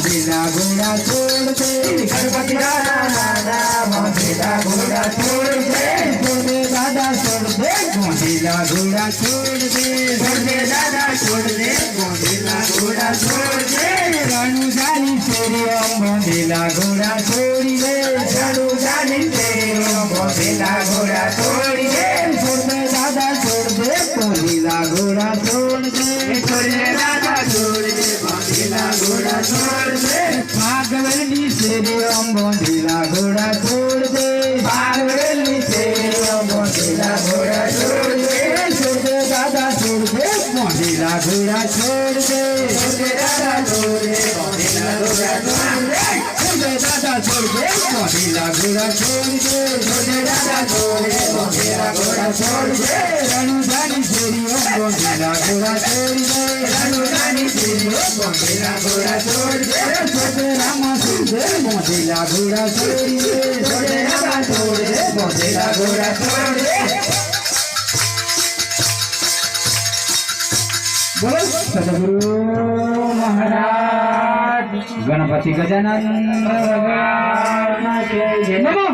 मोंढेला घोड़ा छोड़ दे गणपति दादा दादा मोंढेला घोड़ा छोड़ दे दादा छोड़ दे मोंढेला घोड़ा छोड़ दे दादा छोड़ दे मोंढेला घोड़ा छोड़ दे रानू जानी तेरी मोंढेला घोड़ा छोड़ी दे रानू जानी तेरी मोंढेला घोड़ा छोड़ी दे दादा छोड़ दे मोंढेला घोड़ा छोड़ दे दादा छोड़ दे मोंढेला घोड़ा छोड़ दे भागवली तेरी मोंढेला घोड़ा छोड़ दे भागवली तेरी मोंढेला घोड़ा छोड़ दे दादा छोड़ दे मोंढेला घोड़ा छोड़ दे दादा छोड़ दे मोंढेला घोड़ा छोड़ दे दादा छोड़ दे मोंढेला घोड़ा छोड़ दे दादा छोड़ दे मोंढेला घोड़ा छोड़ दे रानू जानी तेरी मोंढेला घोड़ा छोड़ दे रानू जानी तेरी मोंढेला घोड़ा छोड़ दे रामा छोड़ दे मोंढेला घोड़ा छोड़ दे रामा छोड़ दे मोंढेला घोड़ा छोड़ दे बोलो सद्गुरु महाराज गणपति गजानन भगवान के जय। नमः।